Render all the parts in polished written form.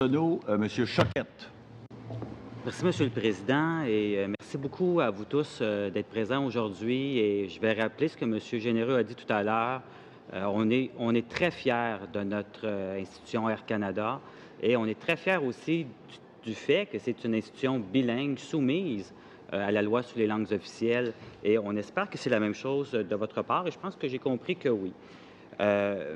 Monsieur Choquette. Merci, Monsieur le Président, et merci beaucoup à vous tous d'être présents aujourd'hui. Et je vais rappeler ce que M. Généreux a dit tout à l'heure. On est très fiers de notre institution Air Canada et on est très fiers aussi du fait que c'est une institution bilingue soumise à la loi sur les langues officielles. Et on espère que c'est la même chose de votre part et je pense que j'ai compris que oui.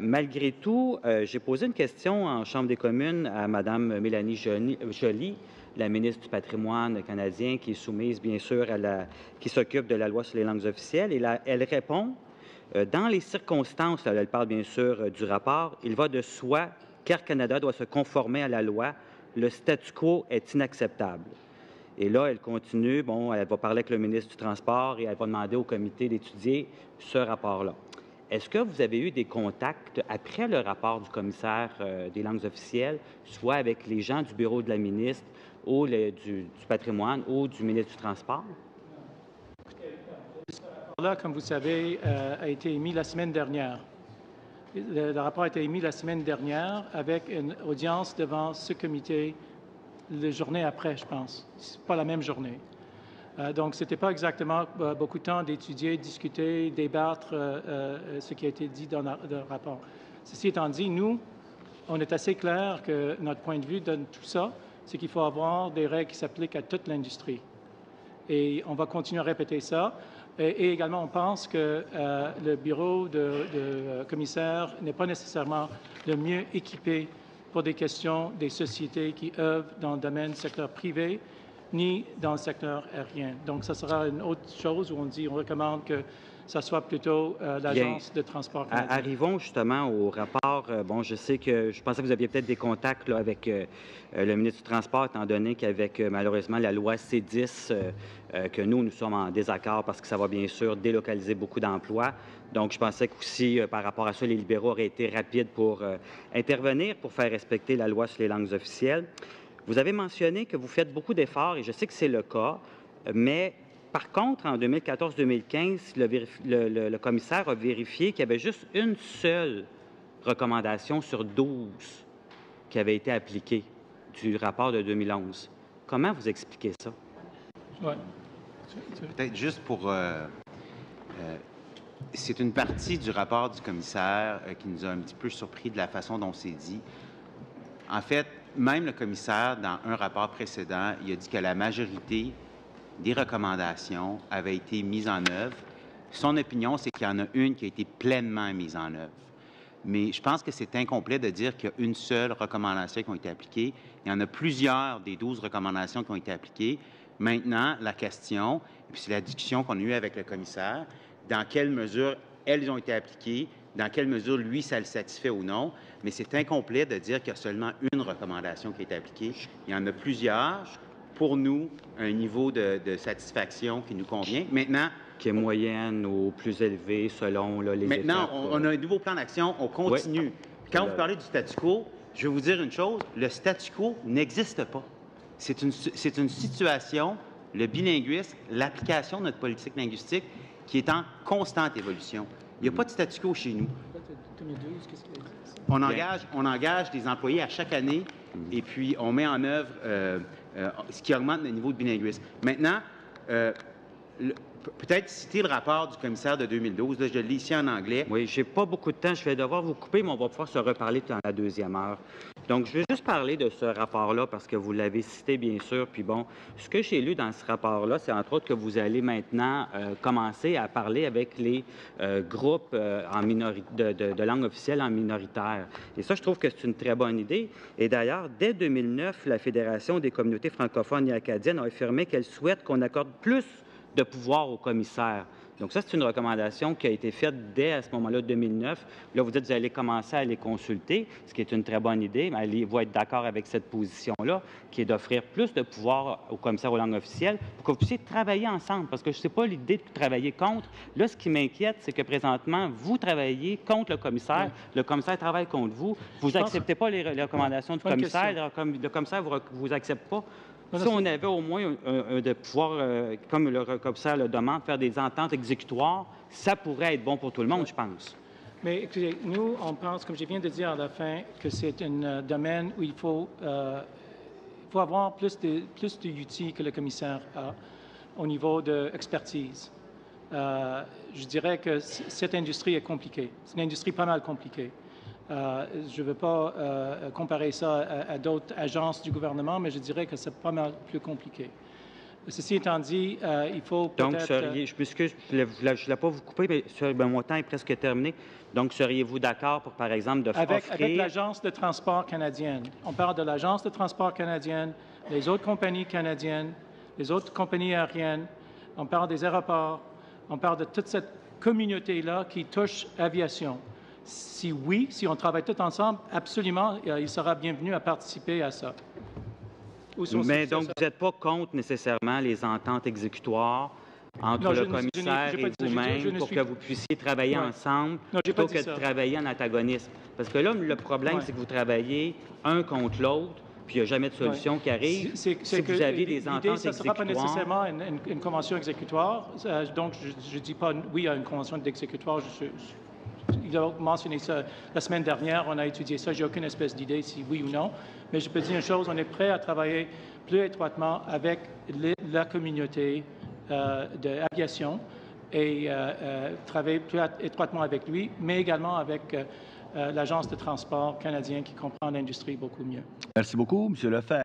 Malgré tout, j'ai posé une question en Chambre des communes à Mme Mélanie Joly, la ministre du Patrimoine canadien, qui est soumise, bien sûr, qui s'occupe de la loi sur les langues officielles. Et là, elle répond, dans les circonstances, elle parle bien sûr du rapport, il va de soi qu'Air Canada doit se conformer à la loi. Le statu quo est inacceptable. Et là, elle continue, bon, elle va parler avec le ministre du Transport et elle va demander au comité d'étudier ce rapport-là. Est-ce que vous avez eu des contacts après le rapport du commissaire des langues officielles, soit avec les gens du bureau de la ministre ou du patrimoine ou du ministre du Transport? Ce rapport-là, comme vous savez, a été émis la semaine dernière. Le rapport a été émis la semaine dernière avec une audience devant ce comité la journée après, je pense. C'est pas la même journée. Donc, ce n'était pas exactement beaucoup de temps d'étudier, discuter, débattre ce qui a été dit dans le rapport. Ceci étant dit, nous, on est assez clair que notre point de vue dans tout ça, c'est qu'il faut avoir des règles qui s'appliquent à toute l'industrie. Et on va continuer à répéter ça. Et également, on pense que le bureau de commissaire n'est pas nécessairement le mieux équipé pour des questions des sociétés qui œuvrent dans le domaine du secteur privé, ni dans le secteur aérien. Donc, ça sera une autre chose où on recommande que ça soit plutôt l'Agence de transport canadien. Arrivons justement au rapport. Bon, je sais que je pensais que vous aviez peut-être des contacts là, avec le ministre du Transport, étant donné qu'avec malheureusement la loi C10, que nous sommes en désaccord parce que ça va bien sûr délocaliser beaucoup d'emplois. Donc, je pensais qu'aussi, par rapport à ça, les libéraux auraient été rapides pour intervenir pour faire respecter la loi sur les langues officielles. Vous avez mentionné que vous faites beaucoup d'efforts, et je sais que c'est le cas, mais par contre, en 2014-2015, le commissaire a vérifié qu'il y avait juste une seule recommandation sur 12 qui avait été appliquée du rapport de 2011. Comment vous expliquez ça? Ouais. Peut-être juste pour... c'est une partie du rapport du commissaire qui nous a un petit peu surpris de la façon dont c'est dit. En fait, même le commissaire, dans un rapport précédent, il a dit que la majorité des recommandations avaient été mises en œuvre. Son opinion, c'est qu'il y en a une qui a été pleinement mise en œuvre. Mais je pense que c'est incomplet de dire qu'il y a une seule recommandation qui a été appliquée. Il y en a plusieurs des 12 recommandations qui ont été appliquées. Maintenant, la question, et puis c'est la discussion qu'on a eue avec le commissaire, dans quelle mesure elles ont été appliquées, dans quelle mesure, lui, ça le satisfait ou non. Mais c'est incomplet de dire qu'il y a seulement une recommandation qui a été appliquée. Il y en a plusieurs. Pour nous, un niveau de satisfaction qui nous convient. Maintenant, qui est moyenne ou plus élevée selon là, les étapes. Maintenant, on a un nouveau plan d'action, on continue. Oui. Quand vous parlez du statu quo, je vais vous dire une chose, le statu quo n'existe pas. C'est une situation, le bilinguisme, l'application de notre politique linguistique qui est en constante évolution. Il n'y a pas de statu quo chez nous. On engage des employés à chaque année et puis on met en œuvre ce qui augmente le niveau de bilinguisme. Maintenant, peut-être citer le rapport du commissaire de 2012. Là, je le lis ici en anglais. Oui, je n'ai pas beaucoup de temps. Je vais devoir vous couper, mais on va pouvoir se reparler dans la deuxième heure. Donc, je vais juste parler de ce rapport-là parce que vous l'avez cité, bien sûr. Puis bon, ce que j'ai lu dans ce rapport-là, c'est entre autres que vous allez maintenant commencer à parler avec les groupes de langue officielle en minoritaire. Et ça, je trouve que c'est une très bonne idée. Et d'ailleurs, dès 2009, la Fédération des communautés francophones et acadiennes a affirmé qu'elle souhaite qu'on accorde plus de pouvoir au commissaire. Donc ça, c'est une recommandation qui a été faite dès à ce moment-là, 2009. Là, vous dites que vous allez commencer à les consulter, ce qui est une très bonne idée, mais ils vont être d'accord avec cette position-là, qui est d'offrir plus de pouvoir au commissaire aux langues officielles pour que vous puissiez travailler ensemble, parce que je ne sais pas l'idée de travailler contre. Là, ce qui m'inquiète, c'est que présentement, vous travaillez contre le commissaire, le commissaire travaille contre vous, vous n'acceptez pas les recommandations du commissaire, le commissaire ne vous accepte pas. Si on avait au moins de pouvoir, comme le commissaire le demande, faire des ententes exécutoires, ça pourrait être bon pour tout le monde, je pense. Mais écoutez, nous, on pense, comme je viens de dire à la fin, que c'est un domaine où il faut avoir plus d'outils que le commissaire a au niveau de expertise. Je dirais que cette industrie est compliquée. C'est une industrie pas mal compliquée. Je ne veux pas comparer ça à d'autres agences du gouvernement, mais je dirais que c'est pas mal plus compliqué. Ceci étant dit, il faut peut-être... Donc, je m'excuse, je ne voulais pas vous couper, mais mon temps est presque terminé. Donc, seriez-vous d'accord pour, par exemple, de Avec offrir... l'Agence de transport canadienne. On parle de l'Agence de transport canadienne, les autres compagnies canadiennes, les autres compagnies aériennes, on parle des aéroports, on parle de toute cette communauté-là qui touche l'aviation. Si oui, si on travaille tous ensemble, absolument, il sera bienvenu à participer à ça. Mais donc, vous n'êtes pas contre nécessairement les ententes exécutoires entre le commissaire et vous-même pour que vous puissiez travailler ensemble plutôt que de travailler en antagonisme? Parce que là, le problème, c'est que vous travaillez un contre l'autre, puis il n'y a jamais de solution qui arrive. Si vous aviez des ententes exécutoires... Ça ne sera pas nécessairement une convention exécutoire. Donc, je ne dis pas oui à une convention d'exécutoire. Il a mentionné ça la semaine dernière. On a étudié ça. Je n'ai aucune espèce d'idée si oui ou non. Mais je peux dire une chose, on est prêt à travailler plus étroitement avec la communauté de l'aviation et travailler plus étroitement avec lui, mais également avec l'Agence de transport canadien qui comprend l'industrie beaucoup mieux. Merci beaucoup, M. Lefebvre.